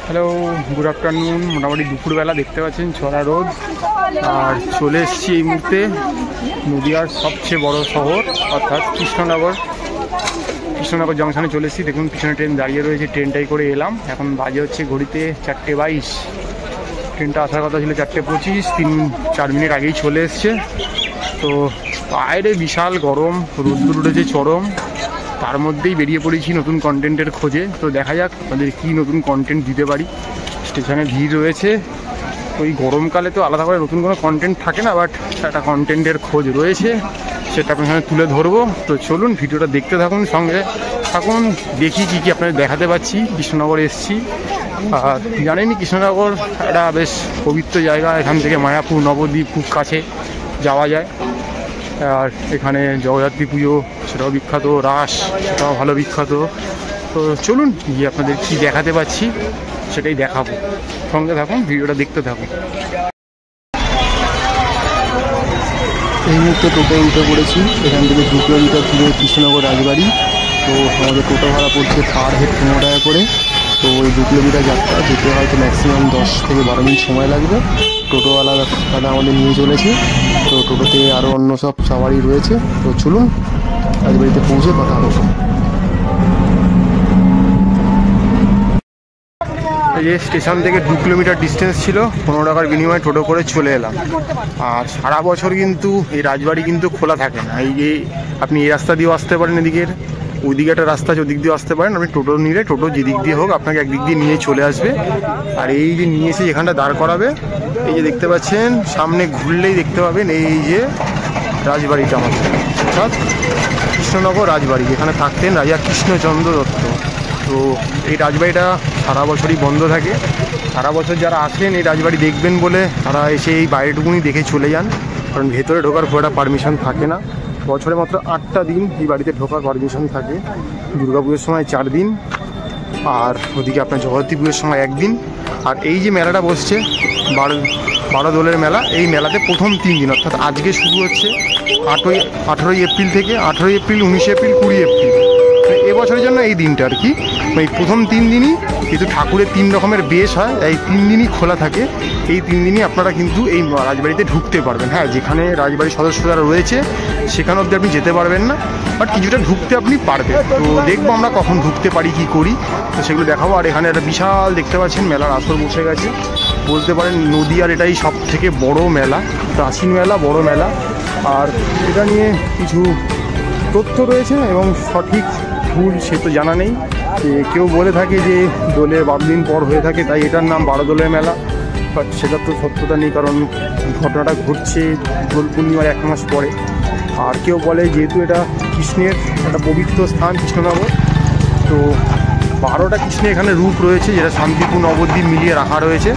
Hello, good afternoon. মোটামুটি দুপুরবেলা দেখতে পাচ্ছেন ছড়া রোদ, আর চলে এসেছি এই মুহূর্তে নদীয়ার সবচেয়ে বড় শহর অর্থাৎ কৃষ্ণনগর জংশনে চলে এসেছি। দেখুন পিছনে ট্রেন দাঁড়িয়ে রয়েছে, ট্রেনটাই করে এলাম। এখন বাজে হচ্ছে ঘড়িতে 4:22। ট্রেনটা আসার কথা ছিল 4:25, 3-4 মিনিট আগেই চলে এসছে। তো বাইরে বিশাল গরম, রোদ্দুর উঠেছে চরম, তার মধ্যেই বেরিয়ে পড়েছি নতুন কন্টেন্টের খোঁজে। তো দেখা যাক আমাদের কী নতুন কন্টেন্ট দিতে পারি। স্টেশনে ভিড় রয়েছে, ওই গরমকালে তো আলাদা করে নতুন কোনো কন্টেন্ট থাকে না, বাট একটা কন্টেন্টের খোঁজ রয়েছে, সেটা আপনার সামনে তুলে ধরবো। তো চলুন ভিডিওটা দেখতে থাকুন, সঙ্গে থাকুন, দেখি কী কী আপনাদের দেখাতে পাচ্ছি। কৃষ্ণনগর এসেছি, আর জানেনই কৃষ্ণনগর একটা বেশ পবিত্র জায়গা। এখান থেকে মায়াপুর, নবদ্বীপ খুব কাছে যাওয়া যায়। আর এখানে জগদ্ধাত্রী পুজো সেটাও বিখ্যাত, রাস সেটাও ভালো বিখ্যাত। তো চলুন গিয়ে আপনাদের কী দেখাতে পাচ্ছি সেটাই দেখাবো, সঙ্গে থাকুন, ভিডিওটা দেখতে থাকুন। এই মুহূর্তে টোটো উঠে পড়েছি, এখান থেকে 2 কিলোমিটার দূরে কৃষ্ণনগর রাজবাড়ি। তো আমাদের টোটো ভাড়া পড়ছে পার হেড 15 টাকা করে। তো ওই 2 কিলোমিটার যাত্রা যেতে হয়তো ম্যাক্সিমাম 10 থেকে 12 মিনিট সময় লাগবে। টোটোওয়ালা দাদা আমাদের নিয়ে চলেছে, তো টোটোতে আরও অন্য সব সবারই রয়েছে। তো চলুন রাজবাড়িতে পৌঁছে কথা হবে। এই যে স্টেশন থেকে 2 কিলোমিটার ডিস্টেন্স ছিল, 15 টাকার বিনিময়ে টোটো করে চলে এলাম। আর সারা বছর কিন্তু এই রাজবাড়ি কিন্তু খোলা থাকে না। এই যে আপনি এই রাস্তা দিয়েও আসতে পারেন, এদিকের ওইদিকে একটা রাস্তা আছে, ওদিক দিয়ে আসতে পারেন। আপনি টোটো নিলে টোটো যেদিক দিয়ে হোক আপনাকে একদিক দিয়ে নিয়ে চলে আসবে। আর এই যে নিয়ে এসে এখানটা দাঁড় করাবে, এই যে দেখতে পাচ্ছেন সামনে ঘুরলেই দেখতে পাবেন এই যে রাজবাড়িটা আমাদের, অর্থাৎ কৃষ্ণনগর রাজবাড়ি, যেখানে থাকতেন রাজা কৃষ্ণচন্দ্র দত্ত। তো এই রাজবাড়িটা সারা বছরই বন্ধ থাকে। সারা বছর যারা আসেন এই রাজবাড়ি দেখবেন বলে তারা এসে এই বাইরেটুকুনি দেখে চলে যান, কারণ ভেতরে ঢোকার খুব একটা পারমিশন থাকে না। বছরে মাত্র 8টা দিন এই বাড়িতে ঢোকার পারমিশন থাকে। দুর্গাপুজোর সময় 4 দিন, আর ওদিকে আপনার জগদ্ধাত্রী পুজোর সময় 1 দিন। আর এই যে মেলাটা বসছে 12 দোলের মেলা, এই মেলাতে প্রথম 3 দিন, অর্থাৎ আজকে শুরু হচ্ছে 18ই এপ্রিল থেকে, 18ই এপ্রিল, 19 এপ্রিল, 20 এপ্রিল। এবছরের জন্য এই দিনটা আর কি, এই প্রথম 3 দিনই কিন্তু ঠাকুরের 3 রকমের বেশ হয়, এই 3 দিনই খোলা থাকে। এই 3 দিনই আপনারা কিন্তু এই রাজবাড়িতে ঢুকতে পারবেন। হ্যাঁ, যেখানে রাজবাড়ির সদস্য যারা রয়েছে সেখানে অবধি আপনি যেতে পারবেন না, বাট কিছুটা ঢুকতে আপনি পারবেন। তো দেখবো আমরা কখন ঢুকতে পারি, কি করি, তো সেগুলো দেখাবো। আর এখানে একটা বিশাল দেখতে পাচ্ছেন মেলার আসর বসে গেছে, বলতে পারেন নদীয়ার এটাই সব থেকে বড় মেলা, প্রাচীন মেলা, বড় মেলা। আর এটা নিয়ে কিছু তথ্য রয়েছে এবং সঠিক ভুল সে তো জানা নেই। কেউ বলে থাকে যে দোলের 12 দিন পর হয়ে থাকে, তাই এটার নাম 12 দোলের মেলা, বাট সেটার তো সত্যতা নেই, কারণ ঘটনাটা ঘটছে দোল পূর্ণিমার 1 মাস পরে। আর কেউ বলে যেহেতু এটা কৃষ্ণের একটা পবিত্র স্থান কৃষ্ণনগর, তো 12টা কৃষ্ণের এখানে রূপ রয়েছে, যেটা শান্তিপুর, নবদ্বীপ মিলিয়ে রাখা রয়েছে।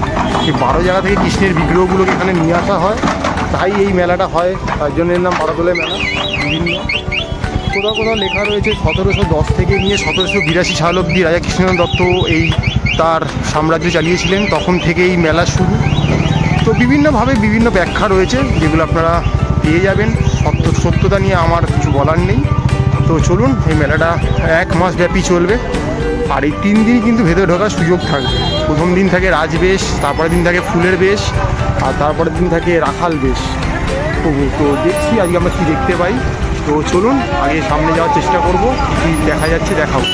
এই 12 জায়গা থেকে কৃষ্ণের বিগ্রহগুলোকে এখানে নিয়ে আসা হয়, তাই এই মেলাটা হয়, তার জন্য এর নাম 12 দোলের মেলা। বিভিন্ন কোথাও কোথাও লেখা রয়েছে 1710 থেকে নিয়ে 1782 সাল অবধি রাজা কৃষ্ণচন্দ্র দত্ত এই তার সাম্রাজ্য চালিয়েছিলেন, তখন থেকে এই মেলা শুরু। তো বিভিন্নভাবে বিভিন্ন ব্যাখ্যা রয়েছে, যেগুলো আপনারা পেয়ে যাবেন। সত্যতা নিয়ে আমার কিছু বলার নেই। তো চলুন, এই মেলাটা 1 মাস ব্যাপী চলবে। আর এই 3 দিনই কিন্তু ভেতরে ঢোকার সুযোগ থাকবে। প্রথম দিন থাকে রাজবেশ, তারপরের দিন থাকে ফুলের বেশ, আর তারপরের দিন থাকে রাখাল বেশ। তো দেখছি আজকে আমরা কী দেখতে পাই। তো চলুন আগে সামনে যাওয়ার চেষ্টা করব, কী দেখা যাচ্ছে দেখাবো।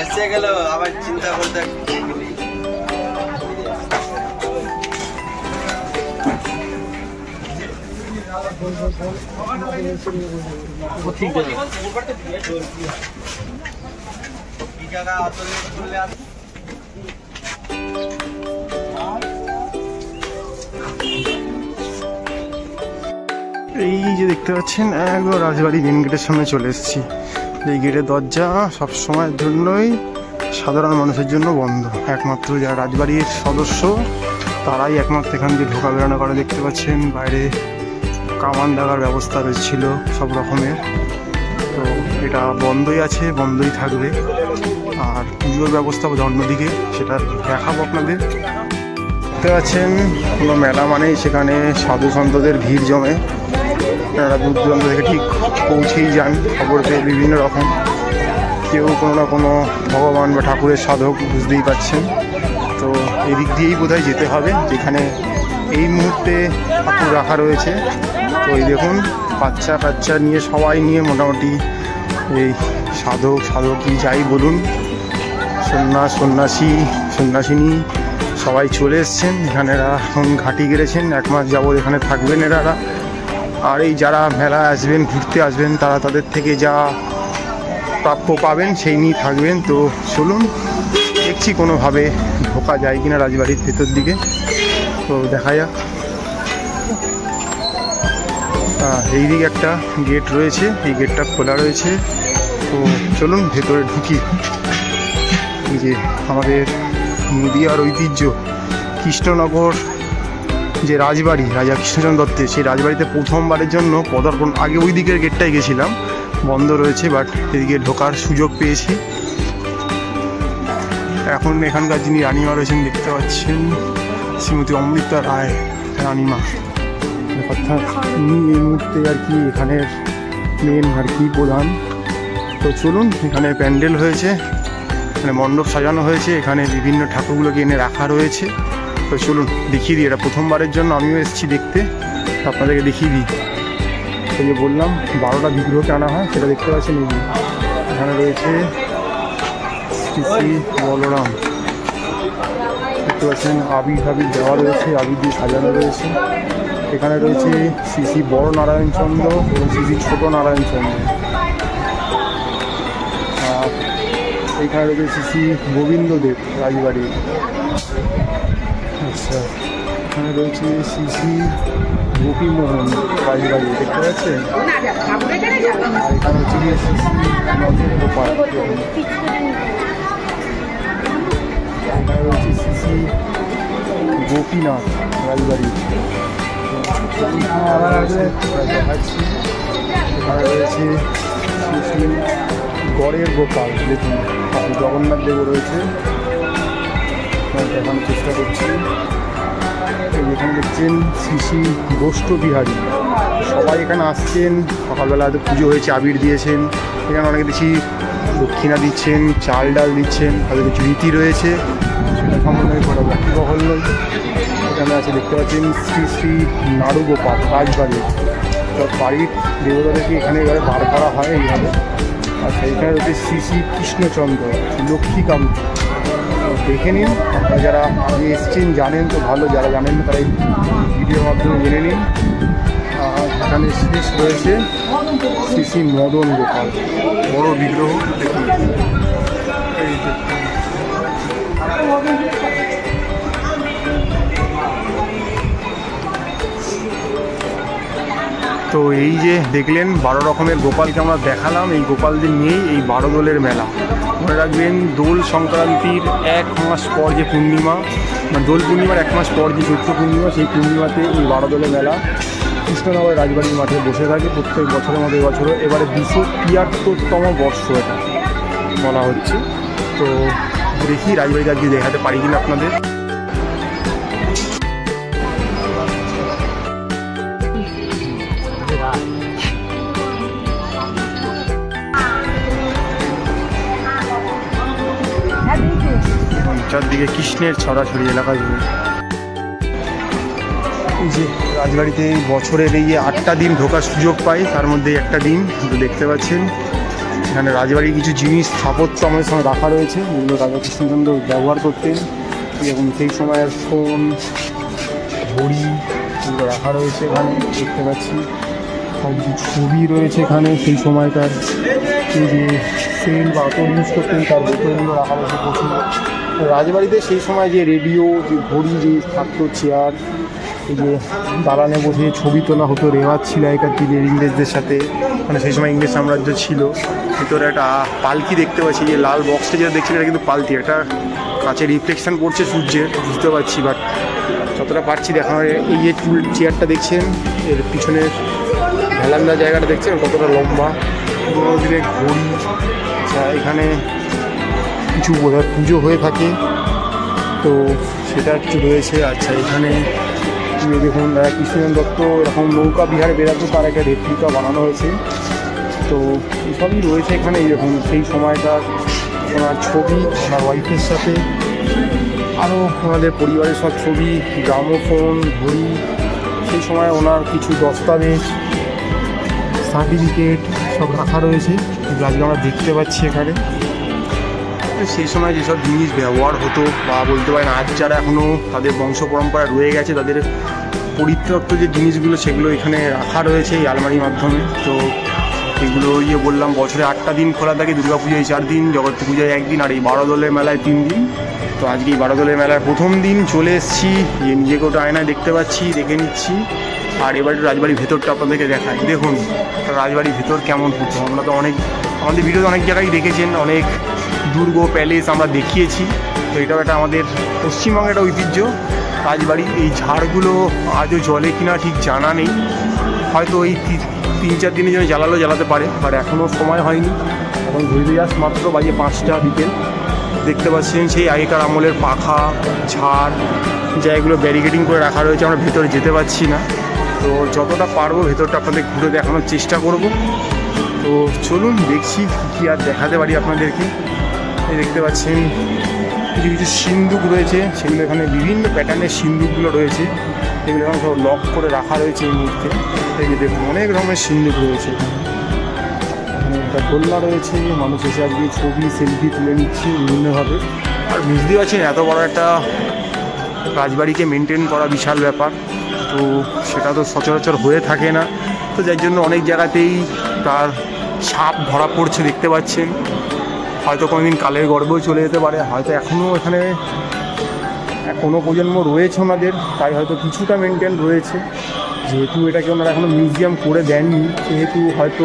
এসে গেল আবার চিন্তা করতে। এই যে দেখতে পাচ্ছেন একবার রাজবাড়ি মেন গেটের সামনে চলে এসেছি। এই গেটের দরজা সব সময়ের জন্যই সাধারণ মানুষের জন্য বন্ধ, একমাত্র যারা রাজবাড়ির সদস্য তারাই একমাত্র এখান দিয়ে ঢোকা বেরোনো করে। দেখতে পাচ্ছেন বাইরে কামান দেওয়ার ব্যবস্থা রয়েছিল সব রকমের, তো এটা বন্ধই আছে, বন্ধই থাকবে। আর পুজোর ব্যবস্থা অন্যদিকে, সেটা দেখাবো আপনাদের। দেখতে পাচ্ছেন কোনো মেলা মানেই সেখানে সাধু সন্তদের ভিড় জমে, তারা দূর দূরান্ত থেকে ঠিক পৌঁছেই যান খবর পেয়ে বিভিন্ন রকম। কেউ কোনো না কোনো ভগবান বা ঠাকুরের সাধক, বুঝতেই পারছেন। তো এদিক দিয়েই বোধহয় যেতে হবে, যেখানে এই মুহূর্তে ঠাকুর রাখা রয়েছে। তো এই দেখুন বাচ্চা কাচ্চা নিয়ে সবাই নিয়ে মোটামুটি এই সাধকই যাই বলুন, সন্ন্যাসিনী সবাই চলে এসছেন এখানে। এরা এখন ঘাঁটি গেড়েছেন, 1 মাস যাবৎ এখানে থাকবেন এরা। আর এই যারা মেলা আসবেন, ঘুরতে আসবেন, তারা তাদের থেকে যা প্রাপ্য পাবেন সেই নিয়ে থাকবেন। তো চলুন দেখছি কোনোভাবে ঢোকা যায় কিনা রাজবাড়ির ভেতর দিকে, তো দেখা যাক। এই দিকে একটা গেট রয়েছে, এই গেটটা খোলা রয়েছে। তো চলুন ভেতরে ঢুকি। এই যে আমাদের নদীয়ার ঐতিহ্য কৃষ্ণনগর যে রাজবাড়ি, রাজা কৃষ্ণচন্দ্র দত্তের, সেই রাজবাড়িতে প্রথমবারের জন্য পদার্পণ। আগে ওই দিকের গেটটায় গেছিলাম, বন্ধ রয়েছে, বাট এদিকে ঢোকার সুযোগ পেয়েছি। এখন এখানকার যিনি রানিমা রয়েছেন দেখতে পাচ্ছেন শ্রীমতী অমৃতা রায় রানিমা, অর্থাৎ উনি এই মুহূর্তে আর কি এখানের মেন আর কি প্রধান। তো চলুন, এখানে প্যান্ডেল হয়েছে, এখানে মণ্ডপ সাজানো হয়েছে, এখানে বিভিন্ন ঠাকুরগুলোকে এনে রাখা রয়েছে। তো চলুন দেখিয়ে দিই, এটা প্রথমবারের জন্য আমিও এসেছি দেখতে, আপনাদেরকে দেখিয়ে দিই। এই যে বললাম 12টা বিগ্রহকে আনা হয়, সেটা দেখতে পাচ্ছেন। এখানে রয়েছে শ্রী শ্রী বলরাম, দেখতে পাচ্ছেন আবির দেওয়া রয়েছে, আবির দিয়ে সাজানো রয়েছে। এখানে রয়েছে শ্রী শ্রী বড় নারায়ণচন্দ্র এবং শ্রী শ্রী ছোট নারায়ণচন্দ্র। আর এখানে রয়েছে শ্রী শ্রী গোবিন্দদেব রাজবাড়ি। আচ্ছা, এখানে রয়েছে শ্রী শ্রী গোপীমোহন রাজবাড়ি, দেখতে পাচ্ছেন। আর এখানে হচ্ছে গিয়ে শ্রী শ্রী নজর গোপাল, এখানে রয়েছে শ্রী শ্রী গোপীনাথ রাজবাড়ি। দেখাচ্ছি, এখানে রয়েছে শ্রী শ্রী গড়ের গোপাল, দেখুন জগন্নাথ দেবও রয়েছে, দেখানোর চেষ্টা করছি। এখানে দেখছেন শ্রী শ্রী গোষ্ঠবিহারী, সবাই এখানে আসছেন। সকালবেলা হয়তো পুজো হয়েছে, আবির দিয়েছেন, এখানে অনেকে দেখছি দক্ষিণা দিচ্ছেন, চাল ডাল দিচ্ছেন, তাদের কিছু রীতি রয়েছে, সেটা সম্বন্ধে কোনো ব্যক্তিবহল নয়। এখানে আছে দেখতে পাচ্ছেন শ্রী শ্রী নাড়ুগোপাল রাজবাড়ি, বাড়ির দেবতাদেরকে এখানে এবারে বার করা হয় এইভাবে। আচ্ছা, এখানে রয়েছে শ্রী শ্রী কৃষ্ণচন্দ্র লক্ষ্মীকান্ত, দেখে নিন। আপনারা যারা আগে এসছেন জানেন তো ভালো, যারা জানেন না তারা এই ভিডিওর মাধ্যমে জেনে নিন। এখানে শেষ রয়েছে শ্রী শ্রী মদন গোপাল, বড় বিগ্রহ, দেখুন। তো এই যে দেখলেন 12 রকমের গোপালকে আমরা দেখালাম। এই গোপালদের নিয়েই এই 12 দোলের মেলা। মনে রাখবেন, দোল সংক্রান্তির 1 মাস পর যে পূর্ণিমা, মানে দোল পূর্ণিমার 1 মাস পর যে চৈত্র পূর্ণিমা, সেই পূর্ণিমাতে এই 12 দোলের মেলা কৃষ্ণনগর রাজবাড়ির মাঠে বসে থাকে প্রত্যেক বছরের মধ্যে। এবছরও এবারে 273তম বর্ষ এটা বলা হচ্ছে। তো দেখি রাজবাড়িতে আজকে দেখাতে পারি কিনা আপনাদের। চারদিকে কৃষ্ণের ছড়াছড়ি এলাকা জুড়ে। এই যে রাজবাড়িতে বছরের এই 8টা দিন ঢোকার সুযোগ পাই, তার মধ্যে একটা দিন দেখতে পাচ্ছেন। এখানে রাজবাড়ির কিছু জিনিস স্থাপত্য আমাদের সঙ্গে রাখা রয়েছে, যেগুলো রাজা কৃষ্ণচন্দ্র ব্যবহার করতেন। এবং সেই সময়ের ফোন, ঘড়ি এগুলো রাখা রয়েছে এখানে দেখতে পাচ্ছি। সব কিছু ছবি রয়েছে এখানে, সেই সময়কার এই যে সেল বা অটো ইউজ করতেন তার বোতলগুলো রাখা রয়েছে প্রচুর। রাজবাড়িতে সেই সময় যে রেডিও, যে ঘড়ি যে থাকতো, চেয়ার, এই যে দালানে বসে ছবি তোলা হতো, রেওয়াজ ছিল আগেকার দিনের ইংরেজদের সাথে, মানে সেই সময় ইংরেজ সাম্রাজ্য ছিল। ভিতরে একটা পালকি দেখতে পাচ্ছি, যে লাল বক্সটা যেটা দেখছি এটা কিন্তু পালকি, একটা কাছে রিফ্লেকশন পড়ছে সূর্যের, বুঝতে পারছি, বাট যতটা পারছি দেখানোর। এই যে চেয়ারটা দেখছেন, এর পিছনে ভেলান্দার জায়গাটা দেখছেন কতটা লম্বা, পুরোনো দিনের ঘড়ি। আচ্ছা, এখানে কিছু বোধহয় পুজো হয়ে থাকে, তো সেটা একটু রয়েছে। আচ্ছা, এখানে দেখুন কৃষ্ণচন্দ্র দত্ত এরকম নৌকা বিহারে বেরাতো, তার একটা রেপ্লিকা বানানো হয়েছে। তো এসবই রয়েছে এখানে। এরকম সেই সময়কার ওনার ছবি, ওনার ওয়াইফের সাথে, আরও ওনাদের পরিবারের সব ছবি, গ্রামোফোন, ঘড়ি, সেই সময় ওনার কিছু দস্তাবেজ, সার্টিফিকেট সব রাখা রয়েছে, এগুলো আজকে আমরা দেখতে পাচ্ছি এখানে। সেই সময় যেসব জিনিস ব্যবহার হতো, বা বলতে পারেন আজ যারা এখনও তাদের বংশ পরম্পরা রয়ে গেছে, তাদের পরিত্যক্ত যে জিনিসগুলো সেগুলো এখানে রাখা রয়েছে এই আলমারির মাধ্যমে। তো এগুলো বললাম, বছরে 8টা দিন খোলা থাকে, দুর্গাপুজোয় 4 দিন, জগত্রী পুজোয় 1 দিন, আর এই 12 দলের মেলায় 3 দিন। তো আজকে এই 12 দলের মেলার প্রথম দিন চলে এসেছি, নিজেকে ওটা আয়নায় দেখতে পাচ্ছি, দেখে নিচ্ছি। আর এবার রাজবাড়ির ভেতরটা আপনাদেরকে দেখাই। দেখুন রাজবাড়ির ভেতর কেমন হতো, আমরা তো আমাদের ভিডিওতে অনেক জায়গায় দেখেছেন, অনেক দুর্গ প্যালেস আমরা দেখিয়েছি। তো এটাও একটা আমাদের পশ্চিমবঙ্গের একটা ঐতিহ্য রাজবাড়ি। এই ঝাড়গুলো আজও জ্বলে কিনা ঠিক জানা নেই, হয়তো এই 3-4 দিনের জন্য জ্বালাতে পারে, বাট এখনও সময় হয়নি। এখন ঘুরে যাস মাত্র বাজে 5টা বিকেল। দেখতে পাচ্ছেন সেই আগেকার আমলের পাখা, ঝাড়, জায়গাগুলো ব্যারিকেডিং করে রাখা রয়েছে, আমরা ভেতরে যেতে পারছি না। তো যতটা পারবো ভেতরটা আপনাদের ঘুরে দেখানোর চেষ্টা করব। তো চলুন দেখছি কী আর দেখাতে পারি আপনাদেরকে। এই দেখতে পাচ্ছেন কিছু কিছু সিন্দুক রয়েছে, সেগুলো এখানে বিভিন্ন প্যাটার্নের সিন্দুকগুলো রয়েছে, এগুলো এখানে সব লক করে রাখা রয়েছে এই মুহূর্তে। এই যে দেখুন অনেক রকমের সিন্দুক রয়েছে, এখানে একটা দোলনা রয়েছে, মানুষ এসে আজকে ছবি সেলফি তুলে নিচ্ছে বিভিন্নভাবে। আর বুঝতে পারছেন এত বড় একটা রাজবাড়িকে মেনটেন করা বিশাল ব্যাপার, তো সেটা তো সচরাচর হয়ে থাকে না। তো যার জন্য অনেক জায়গাতেই তার ছাপ ধরা পড়ছে, দেখতে পাচ্ছেন। হয়তো কোনোদিন কালের গর্ভেও চলে যেতে পারে, হয়তো এখনও এখানে কোনো প্রজন্ম রয়েছে ওনাদের, তাই হয়তো কিছুটা মেনটেন রয়েছে। যেহেতু এটাকে ওনারা এখনও মিউজিয়াম করে দেননি, সেহেতু হয়তো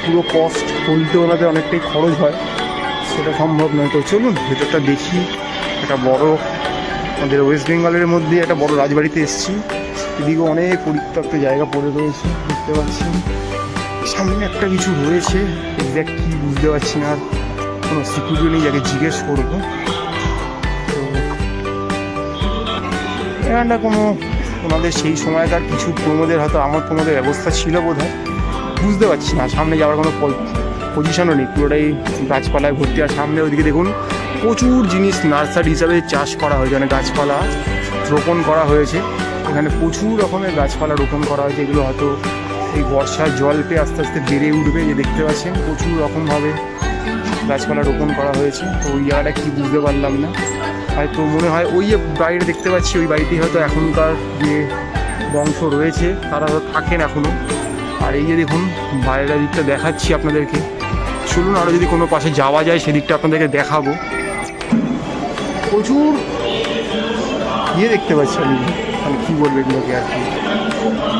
পুরো কস্ট তুলতে ওনাদের অনেকটাই খরচ হয়, সেটা সম্ভব নয়। তো চলুন ভেতরটা দেখি। একটা বড় আমাদের ওয়েস্ট বেঙ্গলের মধ্যে একটা বড় রাজবাড়িতে এসেছি, এদিকে অনেক পরিত্যক্ত জায়গা পড়ে রয়েছে, দেখতে পাচ্ছি। সামনে একটা কিছু রয়েছে, এক্স্যাক্ট কী বুঝতে পারছি না, আর কোনো সিকিউরিটি নেই, যাকে জিজ্ঞেস করবো। তো এখানটা কোনো ওনাদের সেই সময়কার কিছু প্রমোদের হয়তো আমার প্রমোদের ব্যবস্থা ছিল বোধহয়, বুঝতে পারছি না। সামনে যাওয়ার কোনো পজিশনও নেই, পুরোটাই গাছপালায় ভর্তি। আর সামনে ওইদিকে দেখুন প্রচুর জিনিস নার্সারি হিসাবে চাষ করা হয়েছে, মানে গাছপালা রোপণ করা হয়েছে। এখানে প্রচুর রকমের গাছপালা রোপণ করা হয়েছে, এগুলো হয়তো এই বর্ষার জল পেয়ে আস্তে আস্তে বেড়ে উঠবে। যে দেখতে পাচ্ছেন প্রচুর রকমভাবে গাছপালা রোপণ করা হয়েছে। তো ওই জায়গাটা কী বুঝতে পারলাম না, হয়তো মনে হয় ওই যে বাড়িটা দেখতে পাচ্ছি, ওই বাড়িতেই হয়তো এখনকার যে বংশ রয়েছে তারা হয়তো থাকেন এখনও। আর এই যে দেখুন বাইরের দিকটা দেখাচ্ছি আপনাদেরকে, চলুন আরও যদি কোনো পাশে যাওয়া যায় সেদিকটা আপনাদেরকে দেখাবো। প্রচুর দেখতে পাচ্ছি আমি, মানে কী বলবো এগুলোকে আর কি,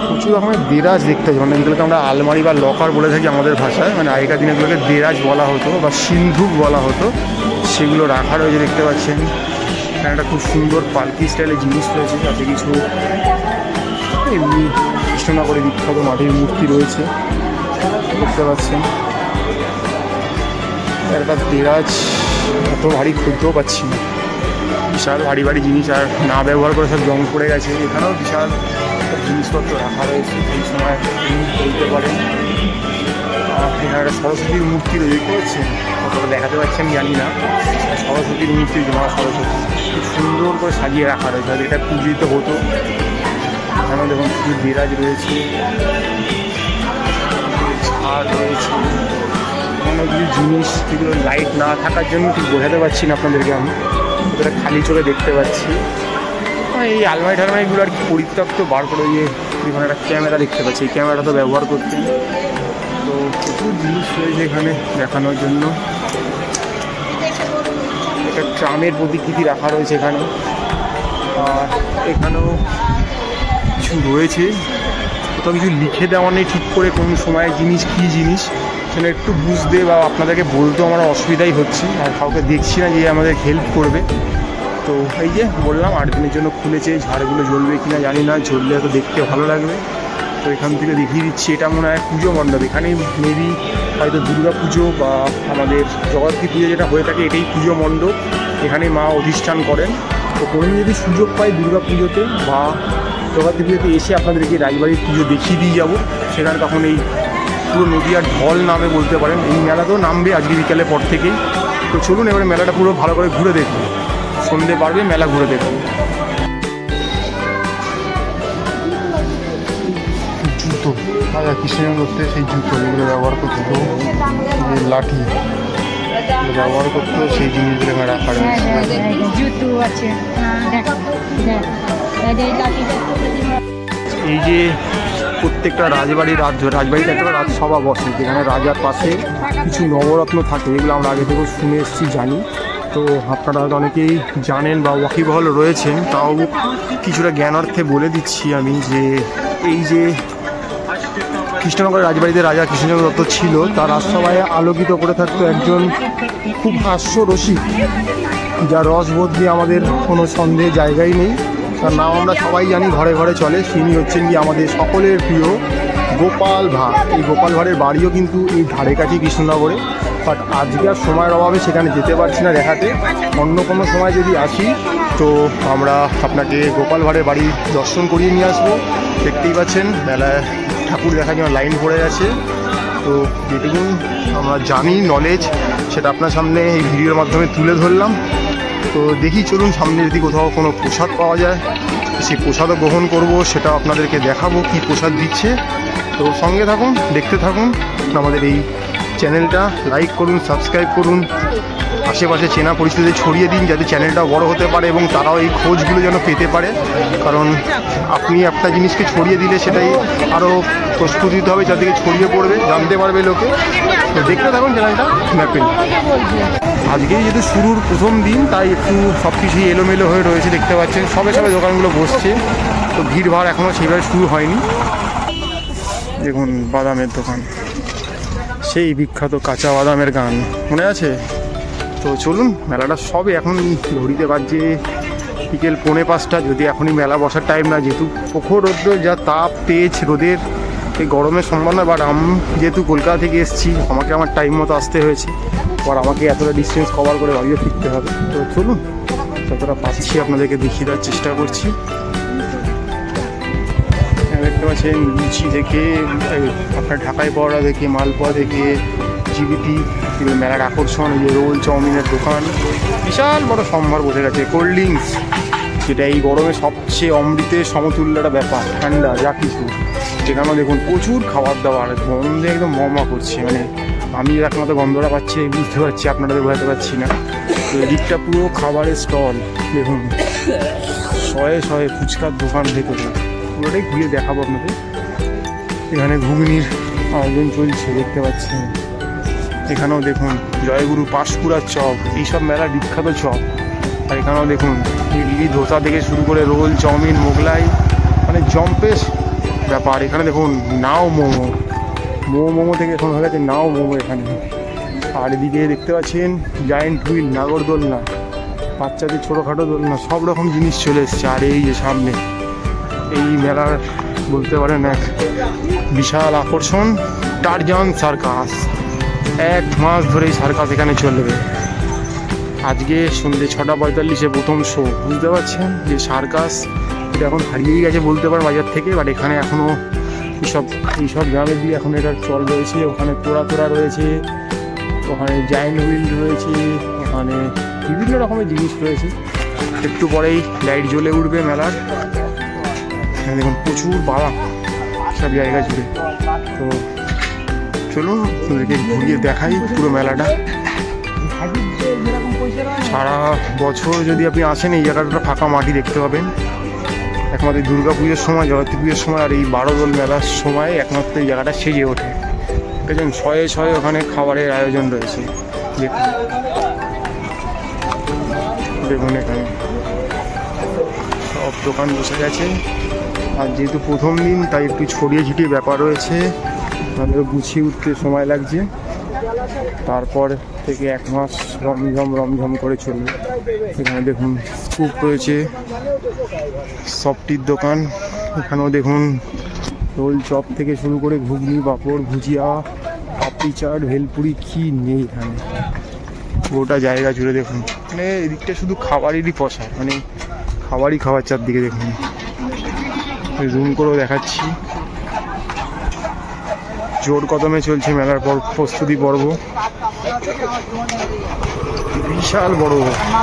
প্রচুর রকমের দেরাজ দেখতে পাচ্ছি, মানে এগুলোকে আমরা আলমারি বা লকার বলে থাকি আমাদের ভাষায়, মানে আগেকার দিনে এগুলোকে দেরাজ বলা হতো বা সিন্ধুক বলা হতো, সেগুলো রাখা রয়েছে দেখতে পাচ্ছেন। এখানে একটা খুব সুন্দর পালকি স্টাইলের জিনিস রয়েছে, তাতে কিছু এমনি কৃষ্ণনগরে বিখ্যাত মাটির মূর্তি রয়েছে, দেখতে পাচ্ছেন। একটা দেরাজ এত ভারী খুঁজতেও পাচ্ছি না, বিশাল ভারী ভারী জিনিস, আর না ব্যবহার করে সব জং পড়ে গেছে। এখানেও বিশাল জিনিসপত্র রাখা রয়েছে, সেই সময় বলতে পারেন। এখানে একটা সরস্বতীর মূর্তি রয়েছে, দেখতে পাচ্ছেন, কতটা দেখাতে পাচ্ছেন জানি না। সরস্বতীর মূর্তি, মা সরস্বতী খুব সুন্দর করে সাজিয়ে রাখা রয়েছে, আর এটা পূজিত হতো। এখানেও দেখুন প্রচুর দেরাজ রয়েছে, ছাদ রয়েছে, অনেক কিছু জিনিস, যেগুলো লাইট না থাকার জন্য ঠিক বোঝাতে পারছি না আপনাদেরকে, আমি ওটা খালি চোখে দেখতে পাচ্ছি। এই আলমারি ঠালমারিগুলো আর কি পরিত্যক্ত বার করে দিয়ে এখানে একটা ক্যামেরা দেখতে পাচ্ছি, এই ক্যামেরাটা তো ব্যবহার করতেন। তো প্রচুর জিনিস রয়েছে এখানে দেখানোর জন্য। একটা ট্রামের প্রতিকৃতি রাখা রয়েছে এখানে, আর এখানেও কিছু রয়েছে, কোথাও কিছু লিখে দেওয়া নেই ঠিক করে কোন সময় জিনিস কী জিনিস, সেটা একটু বুঝতে বা আপনাদেরকে বলতেও আমার অসুবিধাই হচ্ছে। আর কাউকে দেখছি না যে আমাদের হেল্প করবে। তো এই যে বললাম 8 দিনের জন্য খুলেছে, ঝাড়গুলো জ্বলবে কিনা জানি না, জ্বললে হয়তো দেখতে ভালো লাগবে। তো এখান থেকে দেখিয়ে দিচ্ছি, এটা মনে হয় পুজো মণ্ডপ, এখানে মেবি হয়তো দুর্গা পুজো বা আমাদের জগদ্ধাত্রী পুজো যেটা হয়ে থাকে এটাই পুজো মণ্ডপ, এখানে মা অধিষ্ঠান করেন। তো কোনো যদি সুযোগ পাই দুর্গা পুজোতে বা জগদ্ধাত্রী পুজোতে এসে আপনাদেরকে রাজবাড়ির পুজো দেখিয়ে দিয়ে যাবো। সেখানে তখন এই পুরো নদীয়ার ঢল নামে বলতে পারেন, এই মেলাতেও নামবে আজকে বিকালের পর থেকেই। তো চলুন এবারে মেলাটা পুরো ভালো করে ঘুরে দেখুন, সন্ধে পারবে মেলা ঘুরে দেখুন। জুতো রাজা কৃষ্ণচন্দ্র করতে সেই জুতো যেগুলো ব্যবহার করতো, যে লাঠি ব্যবহার করতো সেই জিনিসগুলো রাখা জুতো আছে। এই যে প্রত্যেকটা রাজবাড়িতে একটা রাজসভা বসে, যেখানে রাজার পাশে কিছু নবরত্ন থাকে, এগুলো আমরা আগে থেকেও শুনে এসেছি, জানি। তো আপনারা হয়তো অনেকেই জানেন বা ওয়াকিবহাল রয়েছেন, তাও কিছুটা জ্ঞানার্থে বলে দিচ্ছি আমি যে এই যে কৃষ্ণনগরের রাজবাড়িতে রাজা কৃষ্ণচন্দ্র দত্ত ছিল, তার রাজসভায় আলোকিত করে থাকতো একজন খুব হাস্যরসিক, যার রসবোধ দিয়ে আমাদের কোনো সন্দেহ জায়গাই নেই। তার নাম আমরা সবাই জানি, ঘরে ঘরে চলে। তিনি হচ্ছেন কি আমাদের সকলের প্রিয় গোপাল ভাঁড়। এই গোপাল ভাঁড়ের বাড়িও কিন্তু এই ধারে কাছে কৃষ্ণনগরে, বাট আজকে আর সময়ের অভাবে সেখানে যেতে পারছি না দেখাতে। অন্য কোনো সময় যদি আসি তো আমরা আপনাকে গোপাল ভাঁড়ের বাড়ি দর্শন করিয়ে নিয়ে আসবো। দেখতেই পাচ্ছেন মেলায় ঠাকুর দেখার জন্য লাইন পড়ে গেছে। তো যেটুকু আমরা জানি নলেজ, সেটা আপনার সামনে এই ভিডিওর মাধ্যমে তুলে ধরলাম। তো দেখি চলুন সামনে যদি কোথাও কোনো প্রসাদ পাওয়া যায় সেই প্রসাদও গ্রহণ করব, সেটা আপনাদেরকে দেখাবো কি প্রসাদ দিচ্ছে। তো সঙ্গে থাকুন, দেখতে থাকুন। আমাদের এই চ্যানেলটা লাইক করুন, সাবস্ক্রাইব করুন, আশেপাশে চেনা পরিস্থিতি ছড়িয়ে দিন, যাতে চ্যানেলটা বড় হতে পারে এবং তারাও এই খোঁজগুলো যেন পেতে পারে। কারণ আপনি একটা জিনিসকে ছড়িয়ে দিলে সেটাই আরও প্রস্ফুটিত হবে, যাতে ছড়িয়ে পড়বে, জানতে পারবে লোকে। তো দেখতে থাকুন চ্যানেলটা ম্যাপেল। আজকেই যেহেতু শুরুর প্রথম দিন, তাই একটু সব কিছুই এলোমেলো হয়ে রয়েছে, দেখতে পাচ্ছেন সবে সবে দোকানগুলো বসছে। তো ভিড়ভাড় এখনও সেইভাবে শুরু হয়নি। দেখুন বাদামের দোকান, সেই বিখ্যাত কাঁচা বাদামের গান মনে আছে? তো চলুন, মেলাটা সবে এখন ঘড়িতে বাজছে বিকেল 4:45। যদি এখনই মেলা বসার টাইম না, যেহেতু প্রখর রোদ্র, যা তাপ তেজ রোদের, এই গরমের সম্ভাবনা। বাট আমি যেহেতু কলকাতা থেকে এসেছি, আমাকে আমার টাইম মতো আসতে হয়েছে, আর আমাকে এতটা ডিস্টেন্স কভার করে বাড়িও ফিরতে হবে। তো চলুন, যতটা পাচ্ছি আপনাদেরকে দেখিয়ে দেওয়ার চেষ্টা করছি। দেখতে পাচ্ছেন লুচি থেকে আপনার ঢাকাই পড়া থেকে মালপোয়া থেকে জিলিপি, মেলার আকর্ষণ এই যে রোল চাউমিনের দোকান, বিশাল বড় সম্ভার বসে গেছে। কোল্ড ড্রিঙ্কস, যেটা এই গরমে সবচেয়ে অমৃতের সমতুল্য একটা ব্যাপার, ঠান্ডা যা কিছু। সেখানেও দেখুন প্রচুর খাবার দাবার, গন্ধে একদম মমা করছে। মানে আমি একমাত্র গন্ধটা পাচ্ছি, বুঝতে পারছি, আপনাদের বোঝাতে পারছি না। তো এদিকটা পুরো খাবারের স্টল, দেখুন শয়ে শয়ে ফুচকার দোকান ভেতরে, পুরোটাই ঘুরে দেখাবো আপনাদের। এখানে ঘুগনির আয়োজন চলছে, দেখতে পাচ্ছেন। এখানেও দেখুন জয়গুরু পাঁশকুড়ার চপ, এইসব মেলার বিখ্যাত চপ। আর এখানেও দেখুন ইডলি ধোসা থেকে শুরু করে রোল চাউমিন মোগলাই, মানে জম্পেশ ব্যাপার। এখানে দেখুন নাও মোমো থেকে এখন হয়ে গেছে নাও মোমো এখানে। আর এদিকে দেখতে পাচ্ছেন জায়েন্ট হুইল, নাগরদোলনা, বাচ্চাদের ছোটোখাটো দোলনা, সব রকম জিনিস চলে এসছে। আর এই যে সামনে এই মেলার বলতে পারেন এক বিশাল আকর্ষণ, টারজান সার্কাস। 1 মাস ধরে এই সার্কাস এখানে চলবে। আজকে সন্ধ্যে 6:45 প্রথম শো। বুঝতে পারছেন যে সার্কাস এটা এখন হারিয়েই গেছে বলতে পারেন বাজার থেকে। বাট এখানে এখনও এইসব গ্রামের দিকে এখন এটার চল রয়েছে। ওখানে তোড়া রয়েছে, ওখানে জায়েন্ট হুইল রয়েছে, ওখানে বিভিন্ন রকমের জিনিস রয়েছে। একটু পরেই লাইট জ্বলে উঠবে মেলার। দেখুন প্রচুর বাদাম সব জায়গা জুড়ে। তো চলুন আপনাদেরকে ঘুরিয়ে দেখাই পুরো মেলাটা। সারা বছর যদি আপনি আসেন এই জায়গাটা ফাঁকা মাটি দেখতে পাবেন। একমাত্র দুর্গা পুজোর সময়, জগদ্ধাত্রী পুজোর সময় আর এই 12 দোল মেলার সময় একমাত্র এই জায়গাটা সেজে ওঠে। দেখেন শয়ে শয়ে ওখানে খাবারের আয়োজন রয়েছে। দেখুন এখানে সব দোকান বসে গেছে। আর যেহেতু প্রথম দিন তাই একটু ছড়িয়ে ছিটিয়ে ব্যাপার রয়েছে, আমাদের গুছিয়ে উঠতে সময় লাগছে। তারপর থেকে 1 মাস রমঝম করে চলবে। এখানে দেখুন স্কুপ রয়েছে, সফটির দোকান। এখানেও দেখুন রোল চপ থেকে শুরু করে ঘুগনি, পাঁপড়, ভুজিয়া, পাপড়ি চাট, ভেলপুরি, কি নেই এখানে। গোটা জায়গা জুড়ে দেখুন, মানে এদিকটা শুধু খাবারেরই পশা, মানে খাবারই খাবার। চারদিকে দেখুন, জুম করেও দেখাচ্ছি। জোর কদমে চলছে মেলার প্রস্তুতি পর্ব। বিশাল বড়,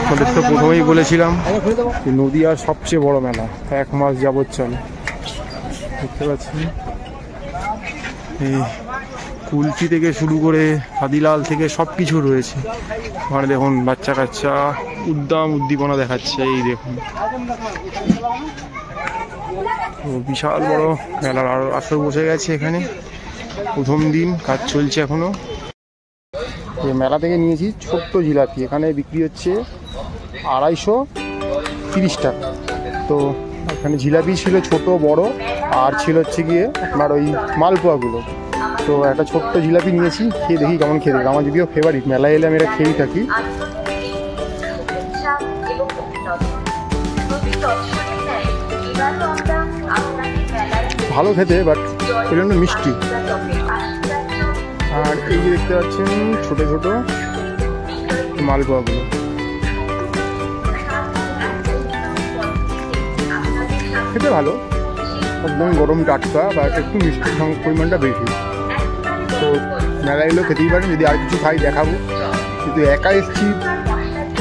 আমাদের তো প্রথমেই বলেছিলাম নদীয়ার সবচেয়ে বড় মেলা, 1 মাস যাবৎ চলে। দেখতে পাচ্ছি এই কুলফি থেকে শুরু করে হাদিলাল থেকে সব কিছু রয়েছে। ওখানে দেখুন বাচ্চা কাচ্চা উদ্দীপনা দেখাচ্ছে। এই দেখুন বিশাল বড় মেলার আসর বসে গেছে এখানে। প্রথম দিন, কাজ চলছে এখনো। মেলা থেকে নিয়েছি ছোট্ট জিলাপি, এখানে বিক্রি হচ্ছে 230 টাকা। তো এখানে জিলাপি ছিল ছোট বড়, আর ছিল হচ্ছে গিয়ে আপনার ওই মালপোয়াগুলো। তো একটা ছোট্ট জিলাপি নিয়েছি, খেয়ে দেখি কেমন খেতে। আমার যদিও ফেভারিট, মেলায় এলে আমি এটা খেয়েই থাকি। ভালো খেতে, বাট প্রচণ্ড মিষ্টি। আর এই যে দেখতে পাচ্ছেন ছোট ছোট মালপোয়াগুলো, খেতে ভালো, একদম গরম টাটকা, বা একটু মিষ্টির পরিমাণটা বেশি। তো মেলা এলেও খেতেই পারেন। যদি আর কিছু খাই দেখাবো, কিন্তু একা এসছি,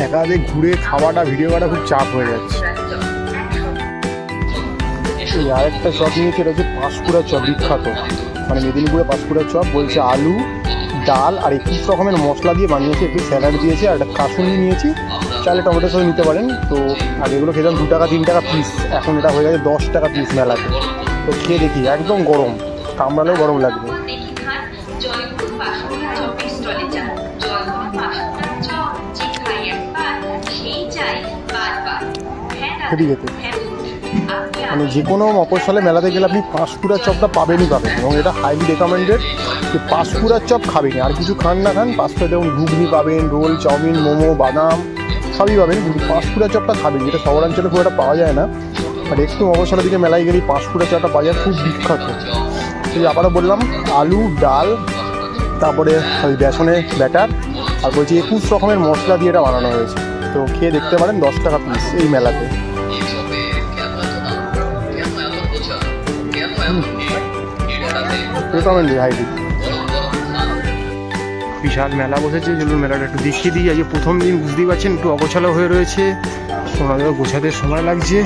একাতে ঘুরে খাওয়াটা ভিডিও করা খুব চাপ হয়ে যাচ্ছে। আরেকটা চপ নিয়েছে, এটা হচ্ছে পাঁশকুড়া চপ, বিখ্যাত, মানে মেদিনীপুরে পাঁশকুড়া চপ। বলছে আলু, ডাল আর 21 রকমের মশলা দিয়ে বানিয়েছে, একটু স্যালাড দিয়েছে, আর একটা কাসুন্দি নিয়েছি, চালে টমেটোর সাথে নিতে পারেন। তো আগে এগুলো খেতাম 2 টাকা 3 টাকা পিস, এখন এটা হয়ে গেছে 10 টাকা পিস মেলাতে। তো খেয়ে দেখি, একদম গরম, কামড়ালেও গরম লাগবে। খেতে খেতে মানে যে কোনো মফস্বলে মেলাতে গেলে আপনি পাঁশকুড়ার চপটা পাবেনই পাবেন, এবং এটা হাইলি রেকমেন্ডেড যে পাঁশকুড়ার চপ খাবেন। আর কিছু খান না খান, পাঁশকুড়া যেমন ঘুগনি পাবেন, রোল, চাউমিন, মোমো, বাদাম সবই পাবেন, কিন্তু পাঁশকুড়ার চপটা খাবেন, যেটা শহরাঞ্চলে খুব একটা পাওয়া যায় না। আর একটু মফস্বলের দিকে মেলায় গেলেই পাঁশকুড়া চপটা বাজার খুব বিখ্যাত। সেই আবারও বললাম, আলু, ডাল, তারপরে ওই বেসনের ব্যাটার, আর বলছি 21 রকমের মশলা দিয়ে এটা বানানো হয়েছে। তো খেয়ে দেখতে পারেন, 10 টাকা পিস এই মেলাতে। বিশাল মেলা বসেছে, চলুন মেলাটা একটু দেখিয়ে দিই। আজকে প্রথম দিন, বুঝতেই পারছেন একটু অগোছালো হয়ে রয়েছে, ওনাদেরও গোছাতে সময় লাগছে।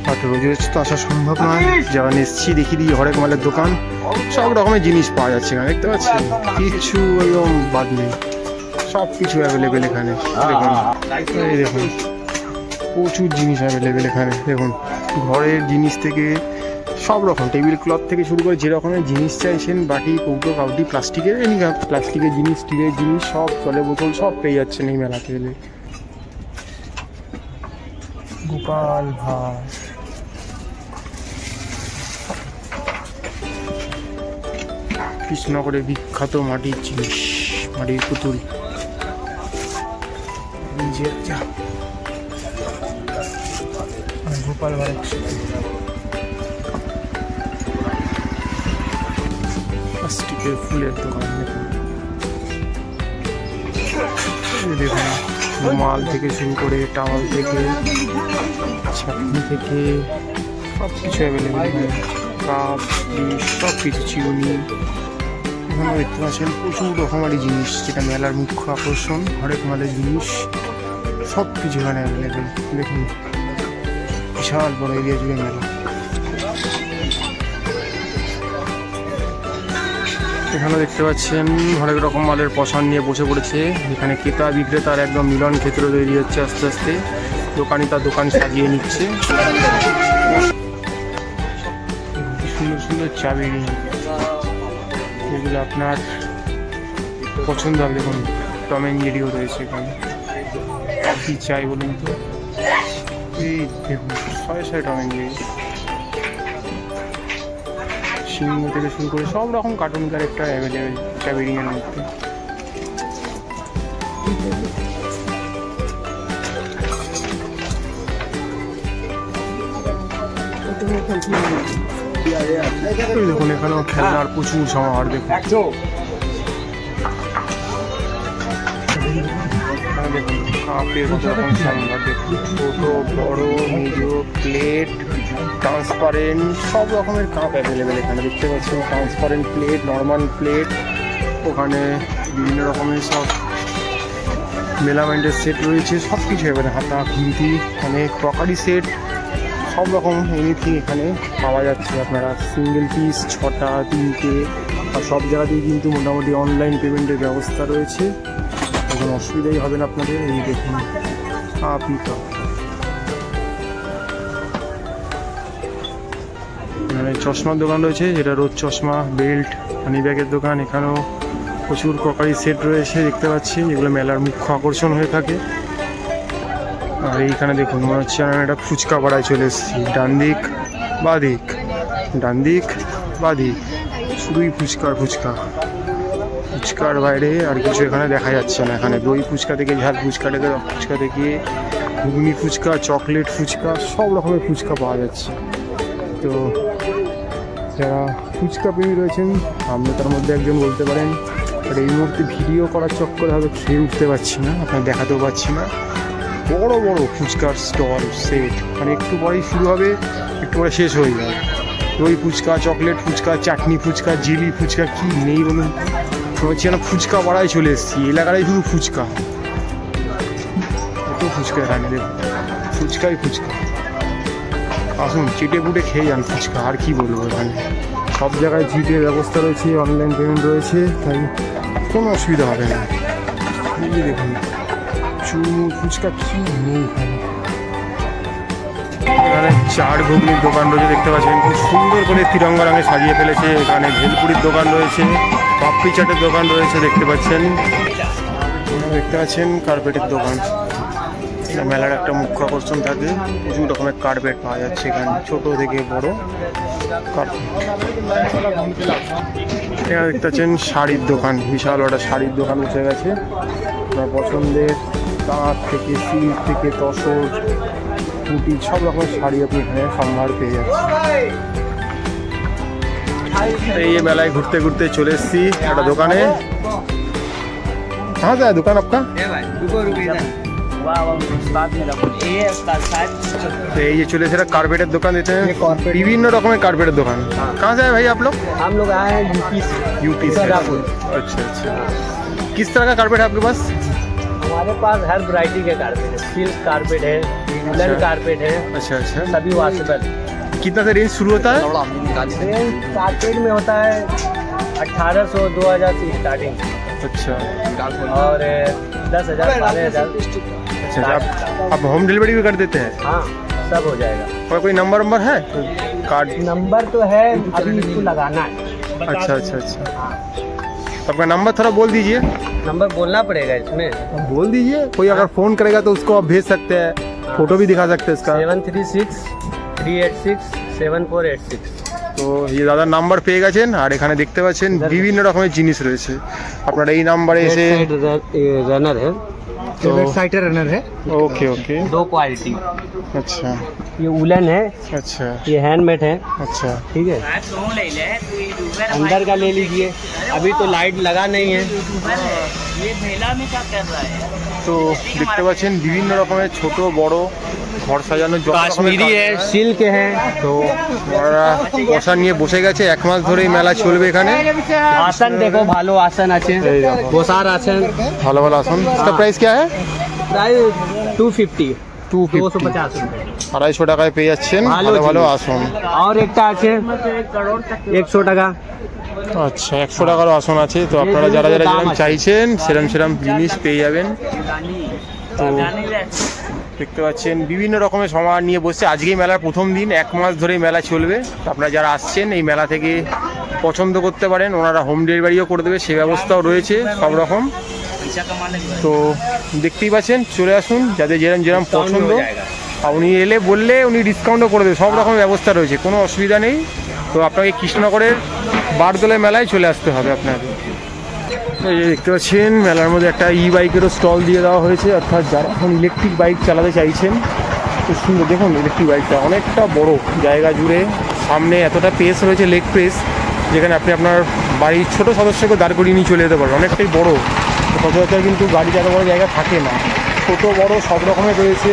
আর রোজ রোজ তো আসা সম্ভব নয়। যখন এসছি দেখিয়ে দিই, হরেক মালের দোকান, সব রকমের জিনিস পাওয়া যাচ্ছে এখানে, দেখতে পাচ্ছেন, কিছু একদম বাদ নেই, সব কিছু অ্যাভেলেবেল এখানে। দেখুন, এই দেখুন প্রচুর জিনিস অ্যাভেলেবেল এখানে। দেখুন ঘরের জিনিস থেকে সব রকম, টেবিল ক্লথ থেকে শুরু করে যে রকমের জিনিস চাইছেন, বাটি, কৌটো, কাউটি, প্লাস্টিকের প্লাস্টিকের জিনিস, স্টিলের জিনিস, সব জলের বোতল সব পেয়ে যাচ্ছেন এই মেলাতে এলে। গোপাল ভাঁড়, কৃষ্ণনগরের বিখ্যাত মাটির জিনিস, মাটির পুতুল, গোপাল ভাঁড় প্লাস্টিকের ফুলের দোকান। দেখুন রুমাল থেকে শুরু করে টাওয়াল থেকে ছাকনি থেকে সব কিছু অ্যাভেলেবেল, কাপ, ডিশ, সব কিছু, চিরুনি। এখানে দেখতে পাচ্ছেন প্রচুর রকমারি জিনিস, যেটা মেলার মুখ্য আকর্ষণ। হরেক মালের জিনিস সব কিছু এখানে অ্যাভেলেবেল। দেখুন বিশাল বড় এরিয়া জুড়ে মেলা। এখানে দেখতে পাচ্ছেন অনেক রকম মালের পসন নিয়ে বসে পড়েছে। এখানে ক্রেতা বিক্রেতার একদম মিলন ক্ষেত্র তৈরি হচ্ছে আস্তে আস্তে। দোকানি তার দোকান সাজিয়ে নিচ্ছে। সুন্দর সুন্দর চাবি, এগুলো আপনার পছন্দ হবে। দেখুন টম অ্যান্ড জেরিও রয়েছে এখানে, কী চাই বলুন তো। এই দেখুন শয়ে শয়ে টম অ্যান্ড জেরি। সিংহ থেকে শুরু করে সব রকম কার্টুন ক্যারেক্টার অ্যাভেলেবেল ক্যাবেরিংয়ের মধ্যে। দেখুন এখানেও খেলনার প্রচুর সমাহার দেখুন। দেখুন কাপের কত রকম সম্ভার দেখুন, ছোট বড় মেজো প্লেট ট্রান্সপারেন্ট সব রকমের কাপ অ্যাভেলেবেল এখানে দেখতে পাচ্ছেন। ট্রান্সপারেন্ট প্লেট, নর্মাল প্লেট, ওখানে বিভিন্ন রকমের সব মেলামেন্টের সেট রয়েছে, সব কিছু এবারে হাতা খুন্তি মানে ক্রকারি সেট সব রকম এনিথিং এখানে পাওয়া যাচ্ছে। আপনারা সিঙ্গেল পিস 6টা 3টে আর সব জায়গাতেই কিন্তু মোটামুটি অনলাইন পেমেন্টের ব্যবস্থা রয়েছে, কোনো অসুবিধাই হবে না আপনাদের। এই দেখুন পিকা এখানে চশমার দোকান রয়েছে, যেটা রোজ চশমা, বেল্ট, মানি ব্যাগের দোকান। এখানেও প্রচুর ক্রকারি সেট রয়েছে দেখতে পাচ্ছি, যেগুলো মেলার মুখ্য আকর্ষণ হয়ে থাকে। আর এইখানে দেখুন মনে হচ্ছে আমি একটা ফুচকা পাড়ায় চলে এসেছি। ডান দিক বা দিক, ডান দিক বা দিক, শুধুই ফুচকার ফুচকা। ফুচকার বাইরে আর কিছু এখানে দেখা যাচ্ছে না। এখানে দই ফুচকা থেকে ঝাল ফুচকা থেকে ফুচকা থেকে ঘুগনি ফুচকা, চকলেট ফুচকা সব রকমের ফুচকা পাওয়া যাচ্ছে। তো যারা ফুচকা প্রেমী রয়েছেন আপনি তার মধ্যে একজন বলতে পারেন। আর এই মুহূর্তে ভিডিও করার চক্করে হবে খেয়ে উঠতে পারছি না, আপনার দেখাতেও পাচ্ছি না। বড় বড় ফুচকার স্টল সেট, মানে একটু পরেই শুরু হবে, একটু পরে শেষ হয়ে যাবে। দই ফুচকা, চকলেট ফুচকা, চাটনি ফুচকা, জিলি ফুচকা, কি নেই বলুন। হচ্ছে না ফুচকা পাড়ায় চলে এসেছি, এলাকাটাই শুধু ফুচকা, এত ফুচকা এখানে দেখুন, ফুচকাই ফুচকা। আসুন চেটে পুটে খেয়ে যান ফুচকা, আর কি বলবো। এখানে সব জায়গায় জিপের ব্যবস্থা রয়েছে, অনলাইন পেমেন্ট রয়েছে, তাই কোনো অসুবিধা হবে না। এই দেখুন চুরমুর ফুচকা, কি নেই এখানে। এখানে চাট ঘুগনির দোকান রয়েছে দেখতে পাচ্ছেন, খুব সুন্দর করে তিরঙ্গা রঙে সাজিয়ে ফেলেছে। এখানে ভেলপুরির দোকান রয়েছে, পাপড়ি চাটের দোকান রয়েছে দেখতে পাচ্ছেন। দেখতে পাচ্ছেন কার্পেটের দোকান, মেলার একটা মুখ্য আকর্ষণ থাকে। প্রচুর রকমের কার্পেট পাওয়া যাচ্ছে এখানে, ছোট থেকে বড় কার্পেট। এখানে দেখতে পাচ্ছেন শাড়ির দোকান, বিশাল একটা শাড়ির দোকান বসে গেছে। আপনার পছন্দের তাঁত থেকে, সিল্ক থেকে, তসর, কুটি সব রকমের শাড়ি আপনি এখানে সম্ভার পেয়ে যাচ্ছেন। এই মেলায় ঘুরতে ঘুরতে চলে এসেছি একটা দোকানে। হ্যাঁ স্যার দোকান আপনার? এই যে চলে এসে कार्पेटर दुकान देते हैं, विभिन्न रकम कार्पेटर दुकान। कहाँ से है भाई आप लोग? हम लोग आए हैं यूपी से। अच्छा अच्छा, किस तरह का कार्पेट है आपके पास? हमारे पास हर वैरायटी के कार्पेट है, सिल्क कार्पेट है, वुलन कार्पेट है। अच्छा अच्छा, सभी वॉशेबल। कितना से रेंज शुरू होता है? रेंज कार्पेट में होता है 1800 2000 से स्टार्टिंग। अच्छा, और 10,000 12,000। अच्छा आप होम डिलीवरी भी कर देते हैं? हाँ सब हो जाएगा। और कोई नंबर है कार्ड? नंबर तो है, अभी इसको लगाना है। अच्छा अच्छा अच्छा, आपका नंबर थोड़ा बोल दीजिए। नंबर बोलना पड़ेगा इसमें? बोल दीजिए, कोई अगर फ़ोन करेगा तो उसको आप भेज सकते हैं, फ़ोटो भी दिखा सकते हैं इसका। 736-386-7486। তো এই দাদার নাম্বার পেয়ে গেছেন। আর এখানে দেখতে পাচ্ছেন বিভিন্ন রকমের জিনিস রয়েছে, আপনারা এই নাম্বারে এসে। रनर है, तो वेबसाइट रनर है। Okay okay, 2 quality. अच्छा ये वुलन है, अच्छा ये हैंडमेड है। अच्छा, ठीक है, अंदर का ले लीजिए। अभी तो लाइट लगा नहीं है। ये मेला में क्या कर रहा है? তো দেখতে পাচ্ছেন বিভিন্ন রকমের ছোট বড় ঘর সাজানোর যত রকমের काश्मीरी है, सिल्क है। তো ওরা বসা নিয়ে বসে গেছে, 1 মাস ধরে মেলা চলবে এখানে। आसन देखो, भालो आसन আছে, गोसार आसन। ভালো ভালো আসুন। इसका प्राइस क्या है? प्राइस 250 250, 250 रुपए। 250 টাকায় পেয়ে যাচ্ছেন ভালো ভালো আসন। और একটা আছে 100 টাকা। আচ্ছা, 100 টাকারও আসন আছে। তো আপনারা যারা যারা যেরকম চাইছেন সেরকম জিনিস পেয়ে যাবেন। তো দেখতে পাচ্ছেন বিভিন্ন রকমের সমাহার নিয়ে বসছে। আজকেই মেলার প্রথম দিন, 1 মাস ধরে মেলা চলবে। তো আপনারা যারা আসছেন এই মেলা থেকে পছন্দ করতে পারেন, ওনারা হোম ডেলিভারিও করে দেবে, সে ব্যবস্থাও রয়েছে সব রকম। তো দেখতেই পাচ্ছেন, চলে আসুন যাদের যেরকম পছন্দ। আর উনি এলে বললে উনি ডিসকাউন্টও করে দেবে, সব রকম ব্যবস্থা রয়েছে, কোনো অসুবিধা নেই। তো আপনাকে কৃষ্ণনগরের বারদোলাই মেলায় চলে আসতে হবে আপনাকে। এই যে দেখতে পাচ্ছেন মেলার মধ্যে একটা ই বাইকেরও স্টল দিয়ে দেওয়া হয়েছে, অর্থাৎ যারা এখন ইলেকট্রিক বাইক চালাতে চাইছেন। খুব সুন্দর, দেখুন ইলেকট্রিক বাইকটা অনেকটা বড় জায়গা জুড়ে, সামনে এতটা পেস রয়েছে, লেগ প্রেস, যেখানে আপনি আপনার বাড়ির ছোটো সদস্যকে দাঁড় করিয়ে নিয়ে চলে যেতে পারবেন। অনেকটাই বড়, সচরাচর কিন্তু গাড়ি এত বড় জায়গা থাকে না, ছোটো বড় সব রকমের রয়েছে।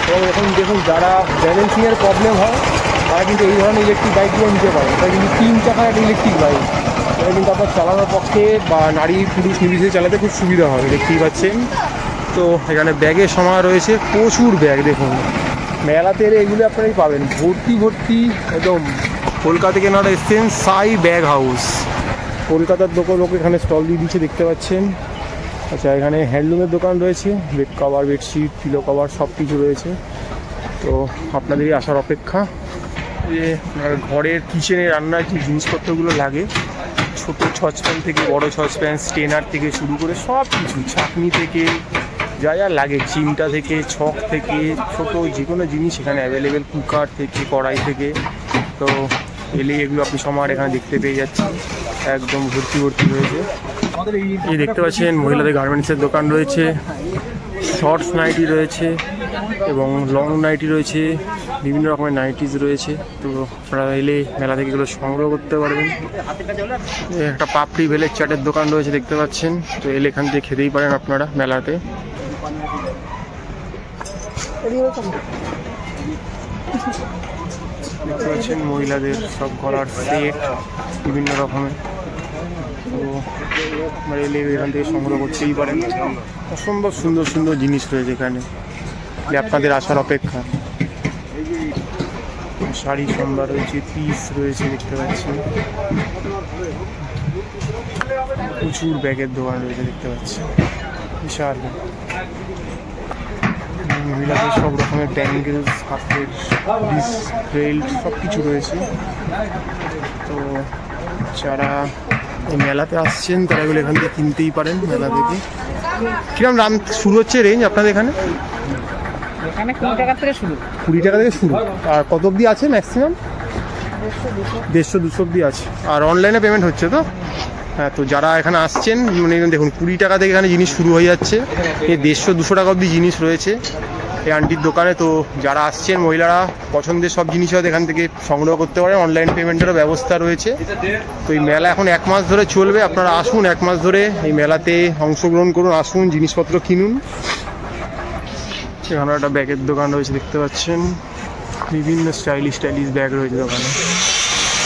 এবং এখন দেখুন যারা ব্যালেন্সিংয়ের প্রবলেম হয় তারা কিন্তু এই ধরনের ইলেকট্রিক বাইকগুলো নিতে পারে। এটা কিন্তু 3 চাকার একটা ইলেকট্রিক বাইক, এটা কিন্তু আপনার চালানোর পক্ষে বা নারী পুরুষ নির্বিশেষে চালাতে খুব সুবিধা হবে, দেখতেই পাচ্ছেন। তো এখানে ব্যাগের সময় রয়েছে, প্রচুর ব্যাগ। দেখুন মেলাতে এগুলো আপনারাই পাবেন, ভর্তি ভর্তি একদম। কলকাতা থেকে আপনারা এসছেন সাই ব্যাগ হাউস, কলকাতার লোক এখানে স্টল দিয়ে দিচ্ছে, দেখতে পাচ্ছেন। আচ্ছা, এখানে হ্যান্ডলুমের দোকান রয়েছে, bed cover, bedsheet, pillow cover সব কিছু রয়েছে। তো আপনাদেরই আসার অপেক্ষা। যে ঘরের কিচেনে রান্নার যে জিনিসপত্রগুলো লাগে, ছোটো সসপ্যান থেকে বড় সসপ্যান, স্টেনার থেকে শুরু করে সব কিছু, ছাঁকনি থেকে যা যা লাগে, চিমটা থেকে, ছক থেকে, ছোটো যে কোনো জিনিস এখানে অ্যাভেলেবেল, কুকার থেকে, কড়াই থেকে। তো এলে এগুলো আপনি সবার এখানে দেখতে পেয়ে যাচ্ছেন, একদম ভর্তি ভর্তি রয়েছে। এই দেখতে পাচ্ছেন মহিলাদের গার্মেন্টসের দোকান রয়েছে, শর্টস নাইটি রয়েছে এবং লং নাইটি রয়েছে, বিভিন্ন রকমের নাইটিস রয়েছে। তো আপনারা এলে মেলা থেকে এগুলো সংগ্রহ করতে পারবেন। একটা পাপড়ি ভেলের চাটের দোকান রয়েছে, দেখতে পাচ্ছেন। তো এলে এখান থেকে খেতেই পারেন আপনারা মেলাতে। দেখতে পাচ্ছেন মহিলাদের সব গলার সেট বিভিন্ন রকমের। তো আপনারা এলে এখান থেকে সংগ্রহ করতেই পারেন, অসম্ভব সুন্দর সুন্দর জিনিস রয়েছে এখানে, আপনাদের আসার অপেক্ষা। শাড়ি সম্ভার রয়েছে, পিস রয়েছে, দেখতে পাচ্ছি। প্রচুর ব্যাগের দোকান রয়েছে, দেখতে পাচ্ছি, বিশাল। মহিলাদের সব রকমের ব্যাঙ্গেলস, হাতের বেল্ট সব কিছু রয়েছে। তো যারা এই মেলাতে আসছেন তারা এগুলো এখান থেকে কিনতেই পারেন মেলা থেকে। কিরকম দাম শুরু হচ্ছে রেঞ্জ আপনাদের এখানে? এখানে 20 টাকা থেকে শুরু। 20 টাকা থেকে শুরু। আর কত অবধি আছে ম্যাক্সিমাম? 150-200 অবধি আছে। আর অনলাইনে পেমেন্ট হচ্ছে তো? হ্যাঁ, তো যারা এখানে আসছেন মানে দেখুন 20 টাকা থেকে এখানে জিনিস শুরু হয়ে যাচ্ছে, এই 150-200 টাকা অবধি জিনিস রয়েছে এই আন্টির দোকানে। তো যারা আসছেন মহিলারা পছন্দের সব জিনিস হয়তো এখান থেকে সংগ্রহ করতে পারে, অনলাইন পেমেন্টেরও ব্যবস্থা রয়েছে। তো এই মেলা এখন 1 মাস ধরে চলবে, আপনারা আসুন 1 মাস ধরে এই মেলাতে অংশগ্রহণ করুন, আসুন জিনিসপত্র কিনুন। এখানে একটা ব্যাগের দোকান রয়েছে, দেখতে পাচ্ছেন, বিভিন্ন স্টাইলিশ ব্যাগ রয়েছে দোকানে।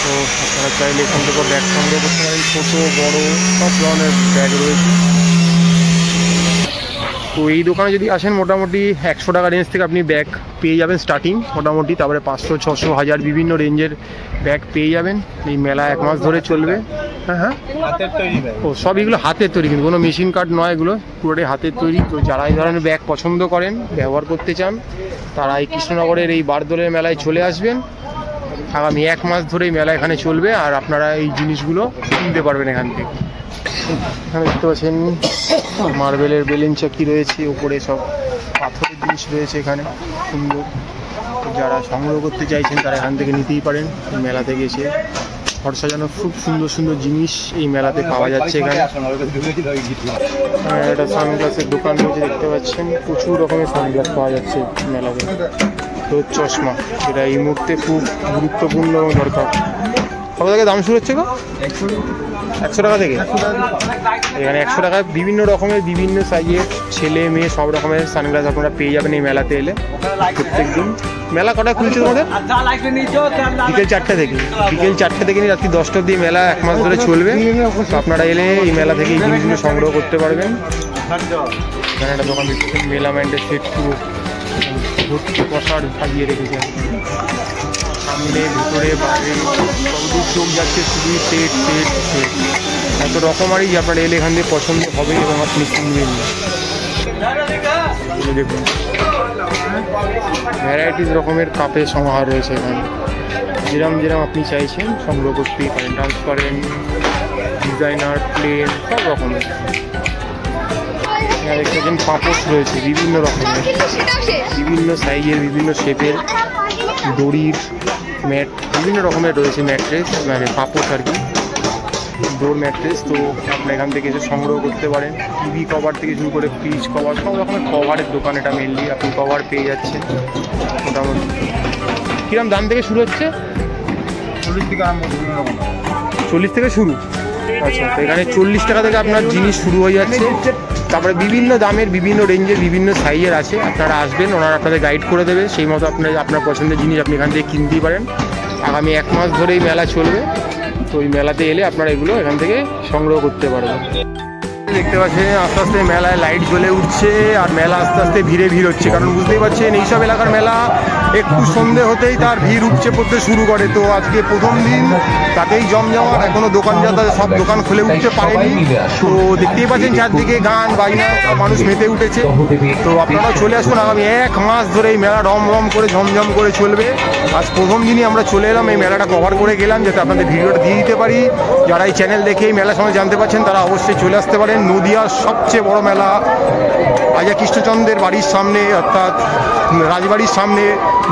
তো আপনারা চাইলে এখান থেকে ব্যাগ সংগ্রহ করতে পারেন, ছোটো বড়ো সব ধরনের ব্যাগ রয়েছে। তো এই দোকানে যদি আসেন মোটামুটি 100 টাকা রেঞ্জ থেকে আপনি ব্যাগ পেয়ে যাবেন স্টার্টিং মোটামুটি, তারপরে 500, 600, 1000 বিভিন্ন রেঞ্জের ব্যাগ পেয়ে যাবেন। এই মেলা 1 মাস ধরে চলবে। হ্যাঁ, ও সব এগুলো হাতের তৈরি, কিন্তু কোনো মেশিন কাট নয়, এগুলো পুরোটাই হাতের তৈরি। তো যারা এই ধরনের ব্যাগ পছন্দ করেন, ব্যবহার করতে চান, তারা এই কৃষ্ণনগরের এই বারদোলের মেলায় চলে আসবেন। আগামী 1 মাস ধরে এই মেলা এখানে চলবে, আর আপনারা এই জিনিসগুলো কিনতে পারবেন এখান থেকে। এখানে দেখতে পাচ্ছেন মার্বেলের বেলুন চাকি রয়েছে, উপরে সব পাথরের জিনিস রয়েছে এখানে সুন্দর। যারা সংগ্রহ করতে চাইছেন তারা এখান থেকে নিতেই পারেন। মেলা থেকে এসে ঘর সাজানোর খুব সুন্দর সুন্দর জিনিস এই মেলাতে পাওয়া যাচ্ছে এখানে। একটা সানগ্লাসের দোকান রয়েছে, দেখতে পাচ্ছেন, প্রচুর রকমের সানগ্লাস পাওয়া যাচ্ছে মেলাতে। তো চশমা, যেটা এই মুহূর্তে খুব গুরুত্বপূর্ণ এবং দরকার। কত থেকে দাম শুরু হচ্ছে গো? 100 টাকা থেকে। এখানে 100 টাকায় বিভিন্ন রকমের বিভিন্ন সাইজের ছেলে মেয়ে সব রকমের সানগ্লাস আপনারা পেয়ে যাবেন এই মেলাতে এলে। প্রত্যেক দিন মেলা কটায় খুলছে তোমাদের? বিকেল 4টা থেকে। বিকেল 4টা থেকে নিয়ে রাত্রি 10টা অবধি মেলা 1 মাস ধরে চলবে। তো আপনারা এলে এই মেলা থেকে এই জিনিসগুলো সংগ্রহ করতে পারবেন। এখানে একটা দোকান দেখছেন, মেলামেন্টের সেট পুরো ভর্তি কষার সাজিয়ে রেখেছে। সামনে ভিতরে বাইরে সবদিক চোখ যাচ্ছে শুধুই সেট। এত রকমারই আপনারা এলে এখান থেকে পছন্দ হবে এবং আপনি কিনবেন। দেখুন ভ্যারাইটিস রকমের কাপের সমাহার রয়েছে এখানে, যেরকম আপনি চাইছেন সংগ্রহ করতেই পারেন। ট্রান্সপারেন্ট, ডিজাইনার, প্লেন সব রকমের। এখানে দেখছেন পাপোশ রয়েছে বিভিন্ন রকমের, বিভিন্ন সাইজের, বিভিন্ন শেপের, দড়ির ম্যাট বিভিন্ন রকমের রয়েছে ম্যাট্রেস, মানে পাপোশ আর কি, ডোর ম্যাট্রেস। তো আপনি এখান থেকে এসে সংগ্রহ করতে পারেন। টিভি কভার থেকে শুরু করে ফ্রিজ কভার, সব রকমের কভারের দোকান এটা মেনলি। আপনি কভার পেয়ে যাচ্ছেন মোটামুটি। কিরম দাম থেকে শুরু হচ্ছে? 40 থেকে শুরু। আচ্ছা, তো এখানে 40 টাকা থেকে আপনার জিনিস শুরু হয়ে যাচ্ছে। তারপরে বিভিন্ন দামের, বিভিন্ন রেঞ্জের, বিভিন্ন সাইজের আছে। আপনারা আসবেন, ওনারা আপনাদের গাইড করে দেবে, সেই মতো আপনার পছন্দের জিনিস আপনি এখান থেকে কিনতেই পারেন। আগামী 1 মাস ধরে এই মেলা চলবে। তো ওই মেলাতে এলে আপনারা এগুলো এখান থেকে সংগ্রহ করতে পারবেন। দেখতে পাচ্ছেন আস্তে আস্তে মেলায় লাইট জ্বলে উঠছে, আর মেলা আস্তে আস্তে ভিড় হচ্ছে। কারণ বুঝতেই পারছেন এইসব এলাকার মেলা একটু সন্ধে হতেই তার ভিড় উপচে পড়তে শুরু করে। তো আজকে প্রথম দিন, তাতেই জমজমাট, এখনো দোকানদার সব দোকান খুলে উঠতে পারেনি। তো দেখতেই পাচ্ছেন চারদিকে গান বাজনা, মানুষ মেতে উঠেছে। তো আপনারা চলে আসুন, আগামী 1 মাস ধরে এই মেলা রম করে ঝমঝম করে চলবে। আজ প্রথম দিনই আমরা চলে এলাম, এই মেলাটা কভার করে গেলাম যাতে আপনাদের ভিডিওটা দিয়ে দিতে পারি। যারা এই চ্যানেল দেখে এই মেলার সময় জানতে পারছেন তারা অবশ্যই চলে আসতে পারেন। নদিয়ার সবচেয়ে বড় মেলা, রাজা কৃষ্ণচন্দ্রের বাড়ির সামনে, অর্থাৎ রাজবাড়ির সামনে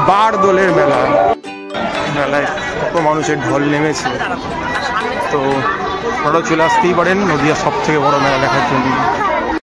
বারদোলের মেলা। মেলায় কত মানুষের ঢল নেমেছে। তো আপনারাও চলে আসতেই পারেন নদিয়ার সবথেকে বড় মেলা দেখার জন্য।